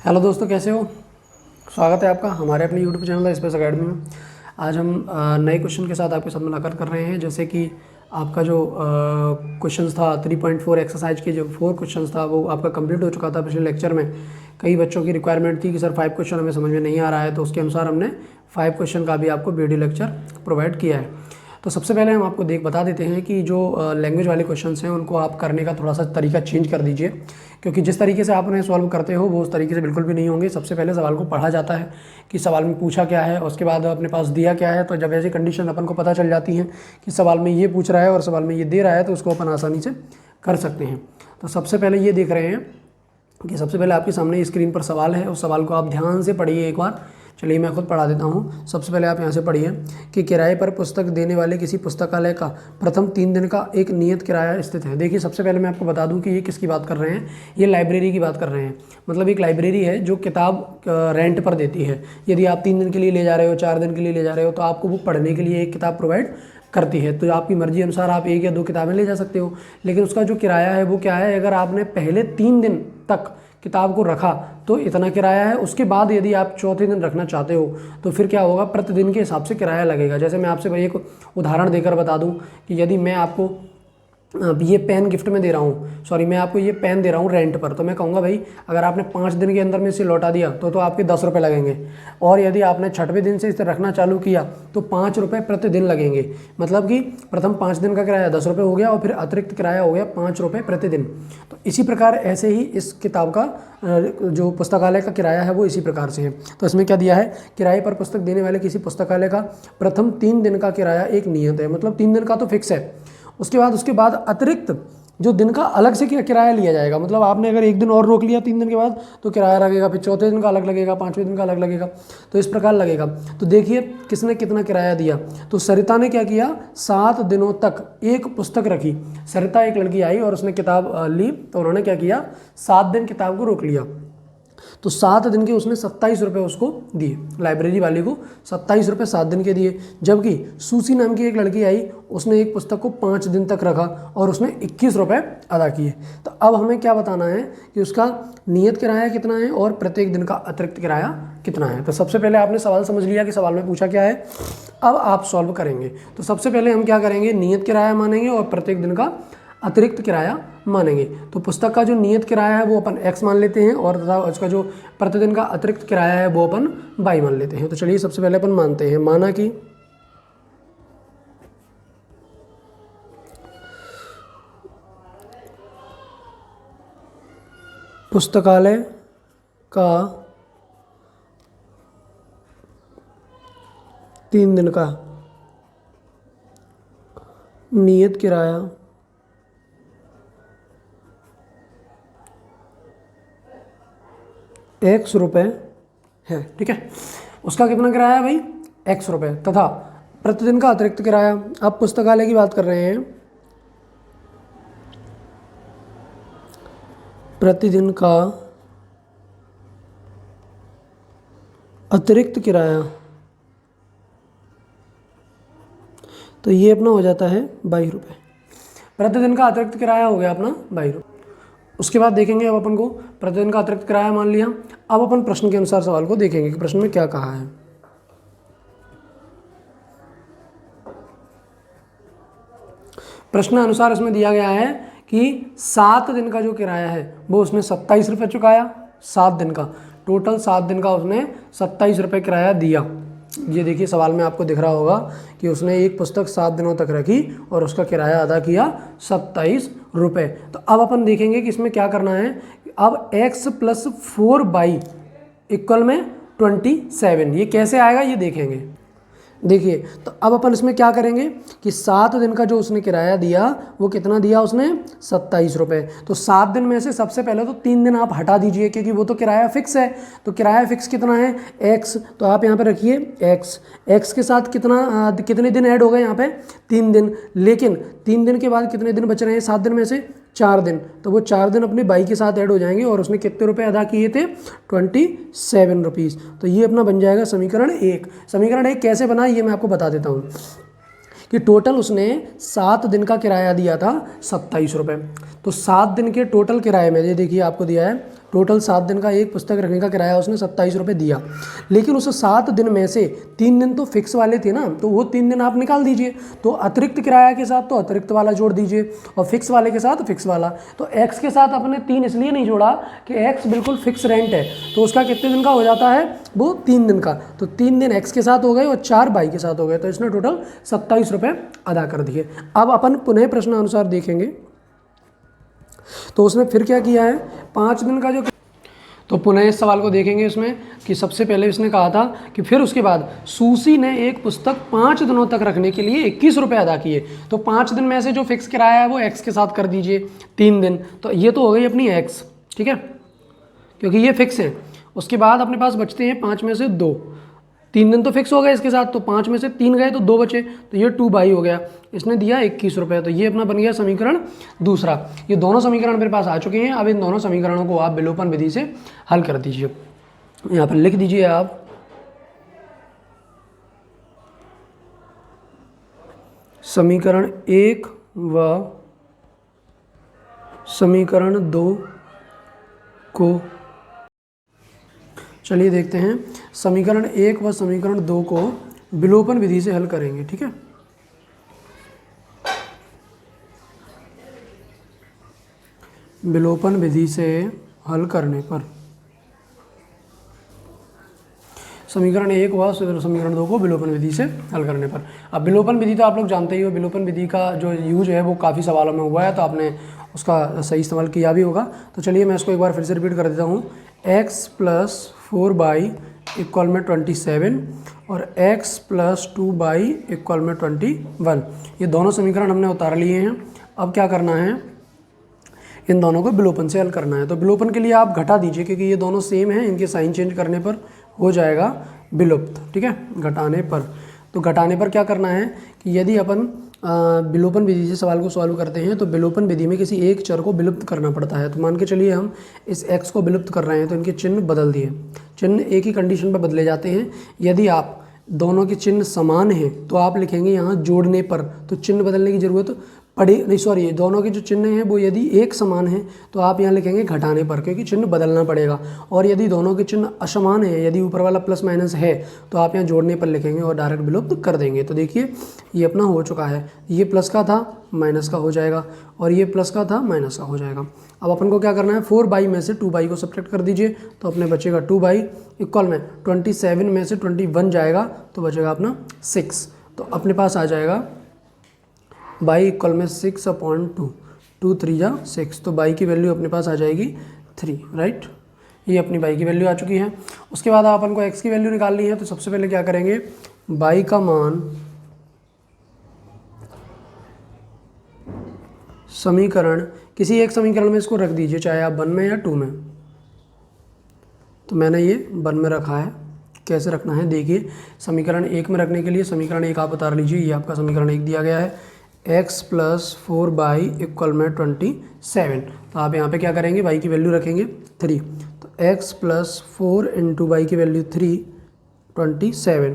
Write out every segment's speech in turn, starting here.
Hello दोस्तों, कैसे हो। स्वागत है आपका हमारे अपने यूट्यूब चैनल स्पेस अकेडमी में। आज हम नए क्वेश्चन के साथ आपके साथ मुलाकात कर रहे हैं। जैसे कि आपका जो क्वेश्चन था 3.4 एक्सरसाइज के जो 4 क्वेश्चन था वो आपका कंप्लीट हो चुका था पिछले लेक्चर में। कई बच्चों की रिक्वायरमेंट थी कि सर 5 क्वेश्चन हमें समझ में नहीं आ रहा है, तो उसके अनुसार हमने 5 क्वेश्चन का भी आपको वीडियो लेक्चर प्रोवाइड किया है। तो सबसे पहले हम आपको बता देते हैं कि जो लैंग्वेज वाले क्वेश्चंस हैं उनको आप करने का थोड़ा सा तरीका चेंज कर दीजिए, क्योंकि जिस तरीके से आप उन्हें सॉल्व करते हो वो उस तरीके से बिल्कुल भी नहीं होंगे। सबसे पहले सवाल को पढ़ा जाता है कि सवाल में पूछा क्या है, उसके बाद अपने पास दिया क्या है। तो जब ऐसी कंडीशन अपन को पता चल जाती हैं कि सवाल में ये पूछ रहा है और सवाल में ये दे रहा है, तो उसको अपन आसानी से कर सकते हैं। तो सबसे पहले ये देख रहे हैं कि सबसे पहले आपके सामने स्क्रीन पर सवाल है, उस सवाल को आप ध्यान से पढ़िए एक बार। चलिए मैं खुद पढ़ा देता हूँ। सबसे पहले आप यहाँ से पढ़िए कि किराए पर पुस्तक देने वाले किसी पुस्तकालय का प्रथम 3 दिन का एक नियत किराया स्थित है। देखिए, सबसे पहले मैं आपको बता दूँ कि ये किसकी बात कर रहे हैं। ये लाइब्रेरी की बात कर रहे हैं। मतलब एक लाइब्रेरी है जो किताब रेंट पर देती है। यदि आप 3 दिन के लिए ले जा रहे हो, 4 दिन के लिए ले जा रहे हो, तो आपको वो पढ़ने के लिए एक किताब प्रोवाइड करती है। तो आपकी मर्जी अनुसार आप 1 या 2 किताबें ले जा सकते हो, लेकिन उसका जो किराया है वो क्या है। अगर आपने पहले 3 दिन तक किताब को रखा तो इतना किराया है। उसके बाद यदि आप चौथे दिन रखना चाहते हो तो फिर क्या होगा, प्रतिदिन के हिसाब से किराया लगेगा। जैसे मैं आपसे एक उदाहरण देकर बता दूं कि यदि मैं आपको ये पेन गिफ्ट में दे रहा हूँ, मैं आपको ये पेन दे रहा हूँ रेंट पर, तो मैं कहूँगा भाई अगर आपने 5 दिन के अंदर में इसे लौटा दिया तो आपके 10 रुपये लगेंगे। और यदि आपने 6वें दिन से इसे रखना चालू किया तो 5 रुपये प्रतिदिन लगेंगे। मतलब कि प्रथम 5 दिन का किराया 10 रुपये हो गया और फिर अतिरिक्त किराया हो गया 5 रुपये प्रतिदिन। तो इसी प्रकार ऐसे ही इस किताब का जो पुस्तकालय का किराया है वो इसी प्रकार से है। तो इसमें क्या दिया है, किराए पर पुस्तक देने वाले किसी पुस्तकालय का प्रथम 3 दिन का किराया एक नियत है। मतलब 3 दिन का तो फिक्स है। उसके बाद अतिरिक्त जो दिन का अलग से किराया लिया जाएगा। मतलब आपने अगर 1 दिन और रोक लिया 3 दिन के बाद तो किराया लगेगा, फिर चौथे दिन का अलग लगेगा, 5वें दिन का अलग लगेगा। तो इस प्रकार लगेगा। तो देखिए किसने कितना किराया दिया। तो सरिता ने क्या किया, 7 दिनों तक एक पुस्तक रखी। सरिता एक लड़की आई और उसने किताब ली, तो उन्होंने क्या किया, 7 दिन किताब को रोक लिया। तो 7 दिन के उसने 27 रुपये उसको दिए, लाइब्रेरी वाले को 27 रुपये 7 दिन के दिए। जबकि सूसी नाम की एक लड़की आई, उसने एक पुस्तक को 5 दिन तक रखा और उसने 21 रुपये अदा किए। तो अब हमें क्या बताना है कि उसका नियत किराया कितना है और प्रत्येक दिन का अतिरिक्त किराया कितना है। तो सबसे पहले आपने सवाल समझ लिया कि सवाल में पूछा क्या है। अब आप सॉल्व करेंगे। तो सबसे पहले हम क्या करेंगे, नियत किराया मानेंगे और प्रत्येक दिन का अतिरिक्त किराया मानेंगे। तो पुस्तक का जो नियत किराया है वो अपन x मान लेते हैं और तथा उसका जो प्रतिदिन का अतिरिक्त किराया है वो अपन y मान लेते हैं। तो चलिए सबसे पहले अपन मानते हैं, माना कि पुस्तकालय का 3 दिन का नियत किराया x रुपये है। ठीक है, उसका कितना किराया है भाई, x रुपये, तथा प्रतिदिन का अतिरिक्त किराया। अब पुस्तकालय की बात कर रहे हैं, प्रतिदिन का अतिरिक्त किराया, तो ये अपना हो जाता है 22 रुपये। प्रतिदिन का अतिरिक्त किराया हो गया अपना 22 रुपये। उसके बाद देखेंगे, अब अपन को प्रतिदिन का अतिरिक्त किराया मान लिया। अब अपन प्रश्न के अनुसार सवाल को देखेंगे कि प्रश्न में क्या कहा है। प्रश्न अनुसार इसमें दिया गया है कि 7 दिन का जो किराया है वो उसने 27 रुपये चुकाया। 7 दिन का टोटल 7 दिन का उसने 27 रुपये किराया दिया। ये देखिए सवाल में आपको दिख रहा होगा कि उसने एक पुस्तक 7 दिनों तक रखी और उसका किराया अदा किया 27 रुपये। तो अब अपन देखेंगे कि इसमें क्या करना है। अब x + 4y इक्वल में 27, ये कैसे आएगा ये देखेंगे। देखिए, तो अब अपन इसमें क्या करेंगे कि 7 दिन का जो उसने किराया दिया वो कितना दिया उसने, 27 रुपये। तो 7 दिन में से सबसे पहले तो 3 दिन आप हटा दीजिए, क्योंकि वो तो किराया फिक्स है। तो किराया फिक्स कितना है, x, तो आप यहाँ पे रखिए x के साथ कितने दिन ऐड हो गए यहाँ पे, 3 दिन। लेकिन 3 दिन के बाद कितने दिन बच रहे हैं 7 दिन में से, 4 दिन। तो वो 4 दिन अपने बाई के साथ ऐड हो जाएंगे और उसने कितने रुपए अदा किए थे, 27 रुपीज़। तो ये अपना बन जाएगा समीकरण 1। समीकरण 1 कैसे बना ये मैं आपको बता देता हूँ कि टोटल उसने 7 दिन का किराया दिया था 27 रुपये। तो 7 दिन के टोटल किराए में ये देखिए आपको दिया है टोटल 7 दिन का एक पुस्तक रखने का किराया उसने 27 रुपये दिया, लेकिन उस 7 दिन में से 3 दिन तो फिक्स वाले थे ना, तो वो 3 दिन आप निकाल दीजिए। तो अतिरिक्त किराया के साथ तो अतिरिक्त वाला जोड़ दीजिए और फिक्स वाले के साथ फिक्स वाला। तो एक्स के साथ अपने 3 इसलिए नहीं जोड़ा कि एक्स बिल्कुल फिक्स रेंट है, तो उसका कितने दिन का हो जाता है, वो 3 दिन का। तो 3 दिन एक्स के साथ हो गए और 4 वाई के साथ हो गए, तो इसने टोटल 27 रुपये अदा कर दिए। अब अपन पुनः प्रश्नानुसार देखेंगे तो उसने फिर क्या किया है, 5 दिन का जो, तो पुनः इस सवाल को देखेंगे इसमें कि सबसे पहले इसने कहा था कि फिर उसके बाद सुशी ने एक पुस्तक 5 दिनों तक रखने के लिए 21 रुपये अदा किए। तो 5 दिन में से जो फिक्स किराया है वो एक्स के साथ कर दीजिए 3 दिन, तो ये तो हो गई अपनी एक्स, ठीक है, क्योंकि ये फिक्स है। उसके बाद अपने पास बचते हैं 5 में से 2, 3 दिन तो फिक्स हो गए इसके साथ, तो 5 में से 3 गए तो 2 बचे, तो ये 2 बाई हो गया, इसने दिया 21 रुपये। तो ये अपना बन गया समीकरण दूसरा। ये दोनों समीकरण मेरे पास आ चुके हैं। अब इन दोनों समीकरणों को आप विलोपन विधि से हल कर दीजिए। यहाँ पर लिख दीजिए आप समीकरण 1 व समीकरण 2 को, चलिए देखते हैं, समीकरण 1 व समीकरण 2 को विलोपन विधि से हल करेंगे, ठीक है। विलोपन विधि से हल करने पर समीकरण 1 व समीकरण 2 को विलोपन विधि से हल करने पर। अब विलोपन विधि तो आप लोग जानते ही हो, विलोपन विधि का जो यूज है वो काफ़ी सवालों में हुआ है, तो आपने उसका सही इस्तेमाल किया भी होगा। तो चलिए मैं इसको एक बार फिर से रिपीट कर देता हूँ। x + 4y = 27 और x + 2y = 21। ये दोनों समीकरण हमने उतार लिए हैं। अब क्या करना है, इन दोनों को विलोपन से हल करना है। तो विलोपन के लिए आप घटा दीजिए, क्योंकि ये दोनों सेम हैं, इनके साइन चेंज करने पर हो जाएगा विलुप्त, ठीक है, घटाने पर। तो घटाने पर क्या करना है कि यदि अपन विलोपन विधि से सवाल को सॉल्व करते हैं तो विलोपन विधि में किसी एक चर को विलुप्त करना पड़ता है। तो मान के चलिए हम इस x को विलुप्त कर रहे हैं, तो इनके चिन्ह बदल दिए। चिन्ह एक ही कंडीशन पर बदले जाते हैं, यदि आप दोनों के चिन्ह समान हैं तो आप लिखेंगे यहाँ जोड़ने पर, तो चिन्ह बदलने की ज़रूरत नहीं, सॉरी, दोनों के जो चिन्ह हैं वो यदि एक समान है तो आप यहाँ लिखेंगे घटाने पर, क्योंकि चिन्ह बदलना पड़ेगा। और यदि दोनों के चिन्ह असमान है, यदि ऊपर वाला प्लस माइनस है, तो आप यहाँ जोड़ने पर लिखेंगे और डायरेक्ट विलुप्त कर देंगे। तो देखिए ये अपना हो चुका है, ये प्लस का था माइनस का हो जाएगा और ये प्लस का था माइनस का हो जाएगा। अब अपन को क्या करना है, 4 में से 2 को सब्ट्रैक्ट कर दीजिए, तो अपने बचेगा 2 इक्वल में 27 में से 21 जाएगा तो बचेगा अपना 6। तो अपने पास आ जाएगा बाई इक्वल में 6/2, 2 3 जा 6, तो बाई की वैल्यू अपने पास आ जाएगी 3, राइट। ये अपनी बाई की वैल्यू आ चुकी है। उसके बाद अपन को एक्स की वैल्यू निकालनी है, तो सबसे पहले क्या करेंगे, बाई का मान समीकरण, किसी एक समीकरण में इसको रख दीजिए, चाहे आप 1 में या 2 में। तो मैंने ये 1 में रखा है। कैसे रखना है देखिए, समीकरण 1 में रखने के लिए समीकरण 1 आप उतार लीजिए, ये आपका समीकरण 1 दिया गया है, x + 4y = 27। तो आप यहाँ पे क्या करेंगे, y की वैल्यू रखेंगे 3, तो x + 4 × y की वैल्यू 3, 27।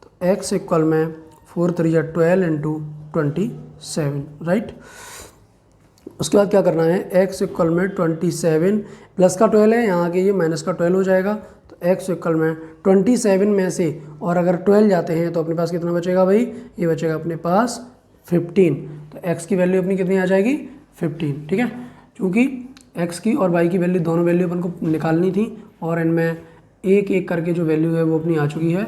तो x इक्वल में 4 3 या 12 × 27, राइट। उसके बाद क्या करना है, x इक्वल में 27 प्लस का 12 है, यहाँ आके ये माइनस का 12 हो जाएगा। तो x इक्वल में 27 में से और अगर 12 जाते हैं तो अपने पास कितना बचेगा भाई, ये बचेगा अपने पास 15। तो x की वैल्यू अपनी कितनी आ जाएगी, 15, ठीक है। क्योंकि x की और y की वैल्यू, दोनों वैल्यू अपन को निकालनी थी और इनमें एक एक करके जो वैल्यू है वो अपनी आ चुकी है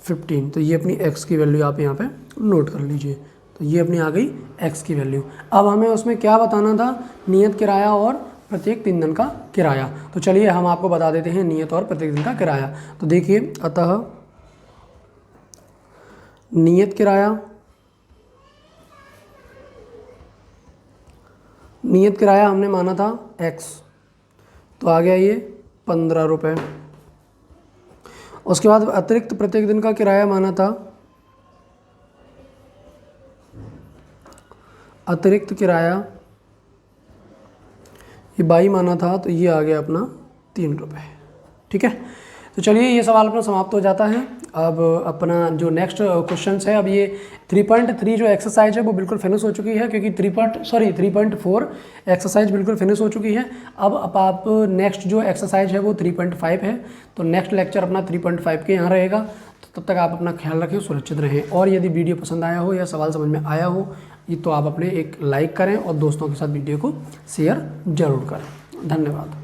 15। तो ये अपनी x की वैल्यू आप यहाँ पे नोट कर लीजिए। तो ये अपनी आ गई x की वैल्यू। अब हमें उसमें क्या बताना था, नियत किराया और प्रत्येक 3 दिन का किराया। तो चलिए हम आपको बता देते हैं नियत और प्रत्येक दिन का किराया। तो देखिए, अतः नियत किराया हमने माना था x, तो आ गया ये 15 रुपये। उसके बाद अतिरिक्त प्रत्येक दिन का किराया माना था, अतिरिक्त किराया ये 22 माना था, तो ये आ गया अपना 3 रुपये, ठीक है। तो चलिए ये सवाल अपना समाप्त हो जाता है। अब अपना जो नेक्स्ट क्वेश्चन है, अब ये 3.3 जो एक्सरसाइज है वो बिल्कुल फिनिश हो चुकी है, क्योंकि 3.4 एक्सरसाइज बिल्कुल फिनिश हो चुकी है। अब आप नेक्स्ट जो एक्सरसाइज है वो 3.5 है, तो नेक्स्ट लेक्चर अपना 3.5 के यहाँ रहेगा। तो तब तक आप अपना ख्याल रखें, सुरक्षित रहें। और यदि वीडियो पसंद आया हो या सवाल समझ में आया हो तो आप अपने एक लाइक करें और दोस्तों के साथ वीडियो को शेयर जरूर करें। धन्यवाद।